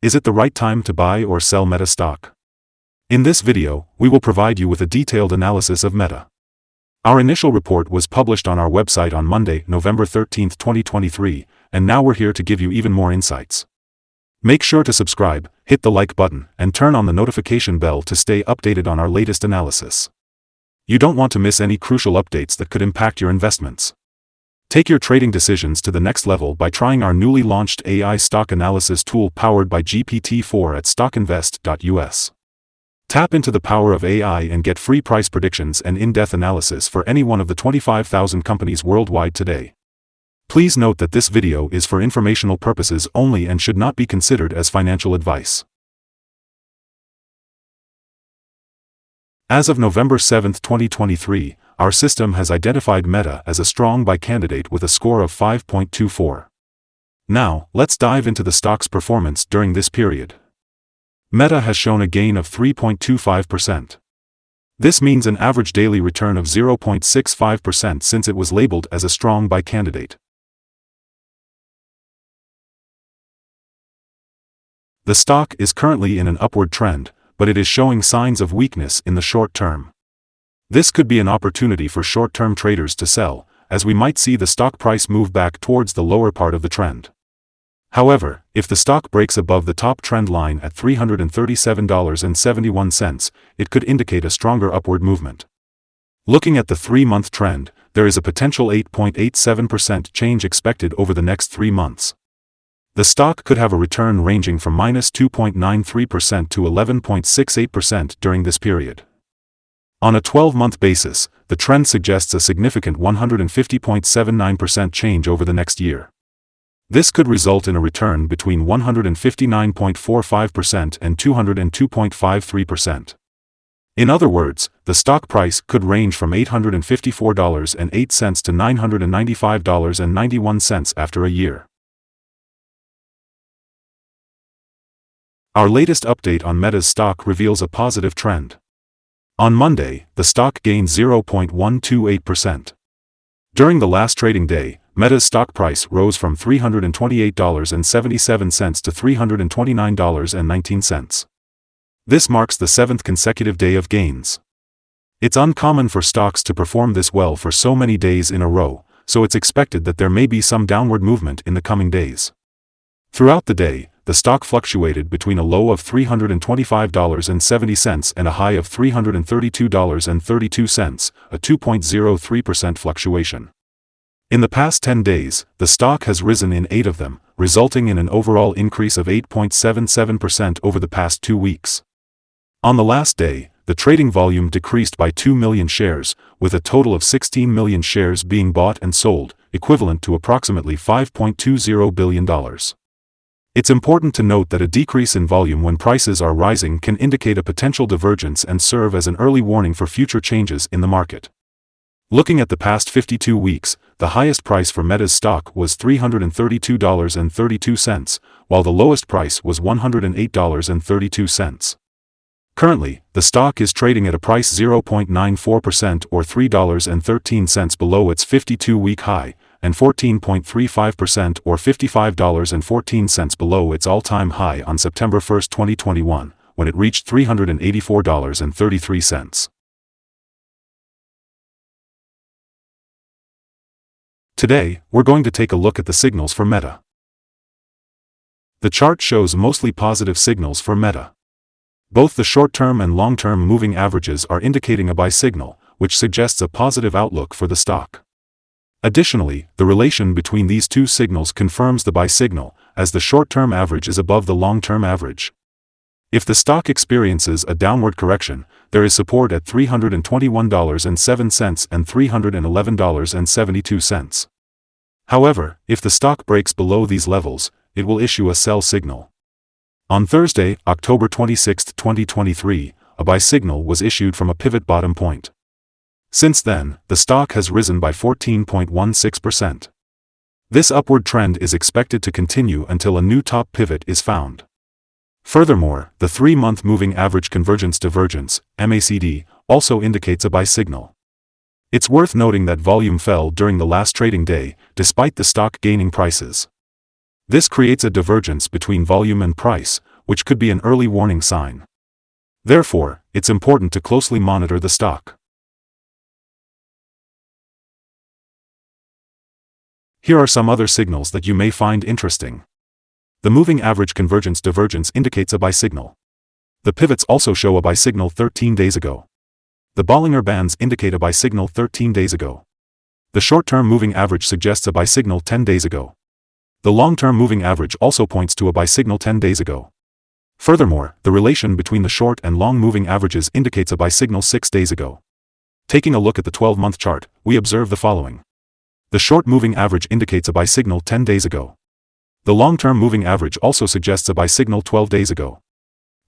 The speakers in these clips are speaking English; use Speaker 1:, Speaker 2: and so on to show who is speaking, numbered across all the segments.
Speaker 1: Is it the right time to buy or sell Meta stock? In this video, we will provide you with a detailed analysis of Meta. Our initial report was published on our website on Monday, November 13, 2023, and now we're here to give you even more insights. Make sure to subscribe, hit the like button, and turn on the notification bell to stay updated on our latest analysis. You don't want to miss any crucial updates that could impact your investments. Take your trading decisions to the next level by trying our newly launched AI stock analysis tool powered by GPT-4 at StockInvest.us. Tap into the power of AI and get free price predictions and in-depth analysis for any one of the 25,000 companies worldwide today. Please note that this video is for informational purposes only and should not be considered as financial advice. As of November 7, 2023, our system has identified Meta as a strong buy candidate with a score of 5.24. Now, let's dive into the stock's performance during this period. Meta has shown a gain of 3.25%. This means an average daily return of 0.65% since it was labeled as a strong buy candidate. The stock is currently in an upward trend, but it is showing signs of weakness in the short term. This could be an opportunity for short-term traders to sell, as we might see the stock price move back towards the lower part of the trend. However, if the stock breaks above the top trend line at $337.71, it could indicate a stronger upward movement. Looking at the 3-month trend, there is a potential 8.87% change expected over the next 3 months. The stock could have a return ranging from -2.93% to 11.68% during this period. On a 12-month basis, the trend suggests a significant 150.79% change over the next year. This could result in a return between 159.45% and 202.53%. In other words, the stock price could range from $854.08 to $995.91 after a year. Our latest update on Meta's stock reveals a positive trend. On Monday, the stock gained 0.128%. During the last trading day, Meta's stock price rose from $328.77 to $329.19. This marks the 7th consecutive day of gains. It's uncommon for stocks to perform this well for so many days in a row, so it's expected that there may be some downward movement in the coming days. Throughout the day, the stock fluctuated between a low of $325.70 and a high of $332.32, a 2.03% fluctuation. In the past 10 days, the stock has risen in 8 of them, resulting in an overall increase of 8.77% over the past 2 weeks. On the last day, the trading volume decreased by 2 million shares, with a total of 16 million shares being bought and sold, equivalent to approximately $5.20 billion. It's important to note that a decrease in volume when prices are rising can indicate a potential divergence and serve as an early warning for future changes in the market. Looking at the past 52 weeks, the highest price for Meta's stock was $332.32, while the lowest price was $108.32. Currently, the stock is trading at a price 0.94% or $3.13 below its 52-week high, and 14.35% or $55.14 below its all-time high on September 1, 2021, when it reached $384.33. Today, we're going to take a look at the signals for Meta. The chart shows mostly positive signals for Meta. Both the short-term and long-term moving averages are indicating a buy signal, which suggests a positive outlook for the stock. Additionally, the relation between these two signals confirms the buy signal, as the short-term average is above the long-term average. If the stock experiences a downward correction, there is support at $321.07 and $311.72. However, if the stock breaks below these levels, it will issue a sell signal. On Thursday, October 26, 2023, a buy signal was issued from a pivot bottom point. Since then, the stock has risen by 14.16%. This upward trend is expected to continue until a new top pivot is found. Furthermore, the 3-month moving average convergence divergence, MACD, also indicates a buy signal. It's worth noting that volume fell during the last trading day, despite the stock gaining prices. This creates a divergence between volume and price, which could be an early warning sign. Therefore, it's important to closely monitor the stock. Here are some other signals that you may find interesting. The moving average convergence divergence indicates a buy signal. The pivots also show a buy signal 13 days ago. The Bollinger Bands indicate a buy signal 13 days ago. The short-term moving average suggests a buy signal 10 days ago. The long-term moving average also points to a buy signal 10 days ago. Furthermore, the relation between the short and long moving averages indicates a buy signal 6 days ago. Taking a look at the 12-month chart, we observe the following. The short moving average indicates a buy signal 10 days ago. The long-term moving average also suggests a buy signal 12 days ago.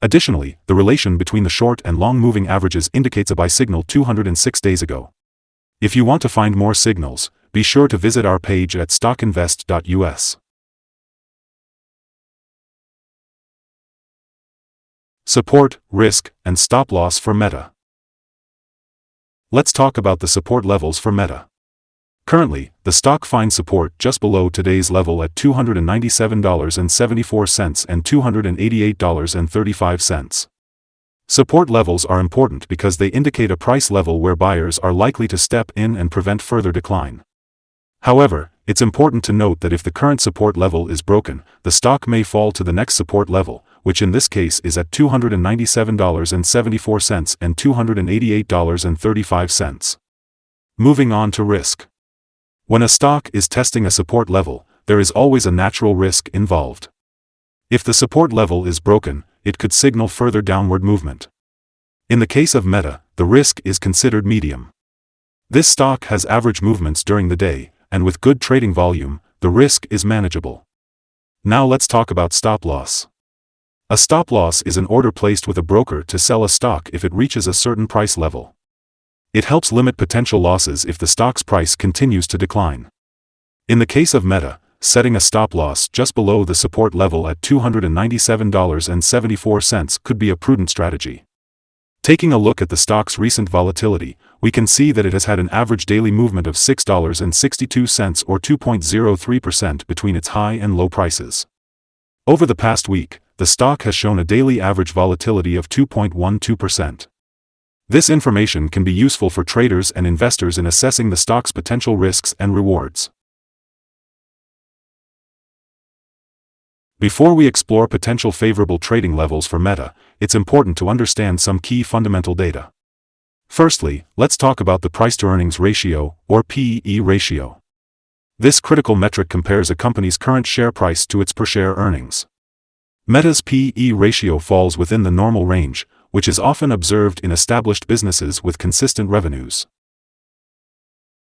Speaker 1: Additionally, the relation between the short and long moving averages indicates a buy signal 206 days ago. If you want to find more signals, be sure to visit our page at StockInvest.us. Support, risk, and stop loss for Meta. Let's talk about the support levels for Meta. Currently, the stock finds support just below today's level at $297.74 and $288.35. Support levels are important because they indicate a price level where buyers are likely to step in and prevent further decline. However, it's important to note that if the current support level is broken, the stock may fall to the next support level, which in this case is at $297.74 and $288.35. Moving on to risk. When a stock is testing a support level, there is always a natural risk involved. If the support level is broken, it could signal further downward movement. In the case of Meta, the risk is considered medium. This stock has average movements during the day, and with good trading volume, the risk is manageable. Now let's talk about stop loss. A stop loss is an order placed with a broker to sell a stock if it reaches a certain price level. It helps limit potential losses if the stock's price continues to decline. In the case of Meta, setting a stop loss just below the support level at $297.74 could be a prudent strategy. Taking a look at the stock's recent volatility, we can see that it has had an average daily movement of $6.62 or 2.03% between its high and low prices. Over the past week, the stock has shown a daily average volatility of 2.12%. This information can be useful for traders and investors in assessing the stock's potential risks and rewards. Before we explore potential favorable trading levels for Meta, it's important to understand some key fundamental data. Firstly, let's talk about the price-to-earnings ratio, or PE ratio. This critical metric compares a company's current share price to its per-share earnings. Meta's PE ratio falls within the normal range, which is often observed in established businesses with consistent revenues.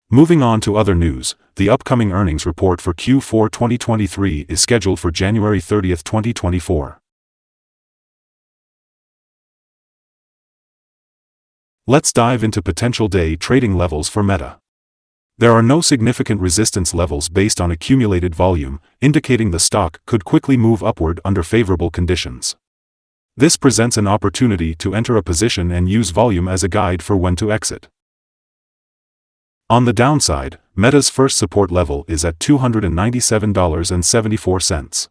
Speaker 1: Moving on to other news, the upcoming earnings report for Q4 2023 is scheduled for January 30, 2024. Let's dive into potential day trading levels for Meta. There are no significant resistance levels based on accumulated volume, indicating the stock could quickly move upward under favorable conditions. This presents an opportunity to enter a position and use volume as a guide for when to exit. On the downside, Meta's first support level is at $297.74.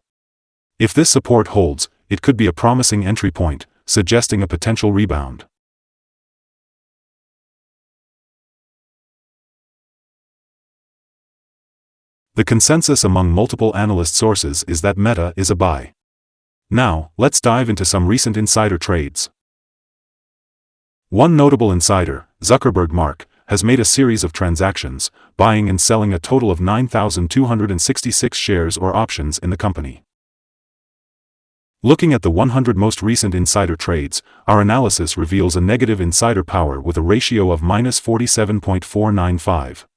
Speaker 1: If this support holds, it could be a promising entry point, suggesting a potential rebound. The consensus among multiple analyst sources is that Meta is a buy. Now, let's dive into some recent insider trades. One notable insider, Zuckerberg Mark, has made a series of transactions, buying and selling a total of 9,266 shares or options in the company. Looking at the 100 most recent insider trades, our analysis reveals a negative insider power with a ratio of -47.495.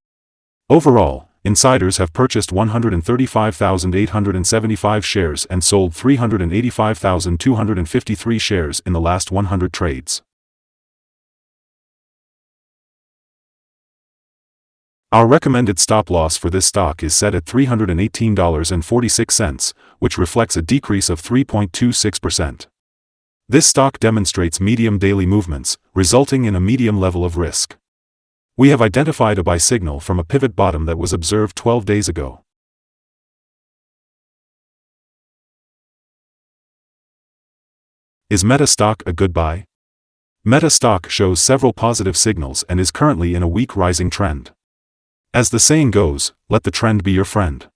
Speaker 1: Overall, insiders have purchased 135,875 shares and sold 385,253 shares in the last 100 trades. Our recommended stop loss for this stock is set at $318.46, which reflects a decrease of 3.26%. This stock demonstrates medium daily movements, resulting in a medium level of risk. We have identified a buy signal from a pivot bottom that was observed 12 days ago. Is Meta stock a good buy? Meta stock shows several positive signals and is currently in a weak rising trend. As the saying goes, let the trend be your friend.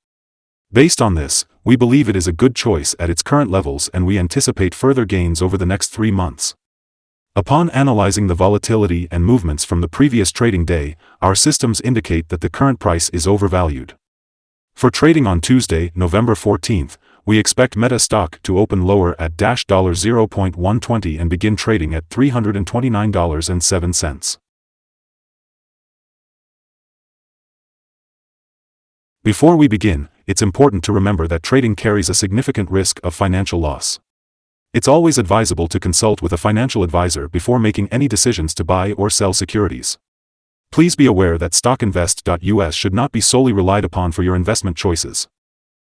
Speaker 1: Based on this, we believe it is a good choice at its current levels and we anticipate further gains over the next 3 months. Upon analyzing the volatility and movements from the previous trading day, our systems indicate that the current price is overvalued. For trading on Tuesday, November 14th, we expect Meta stock to open lower at $0.120 and begin trading at $329.07. Before we begin, it's important to remember that trading carries a significant risk of financial loss. It's always advisable to consult with a financial advisor before making any decisions to buy or sell securities. Please be aware that StockInvest.us should not be solely relied upon for your investment choices.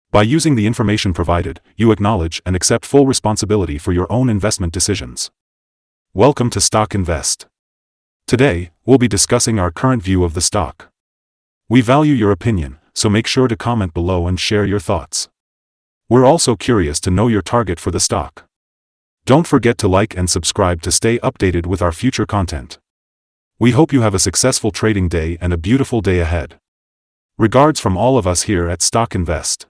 Speaker 1: By using the information provided, you acknowledge and accept full responsibility for your own investment decisions. Welcome to Stock Invest. Today, we'll be discussing our current view of the stock. We value your opinion, so make sure to comment below and share your thoughts. We're also curious to know your target for the stock. Don't forget to like and subscribe to stay updated with our future content. We hope you have a successful trading day and a beautiful day ahead. Regards from all of us here at Stock Invest.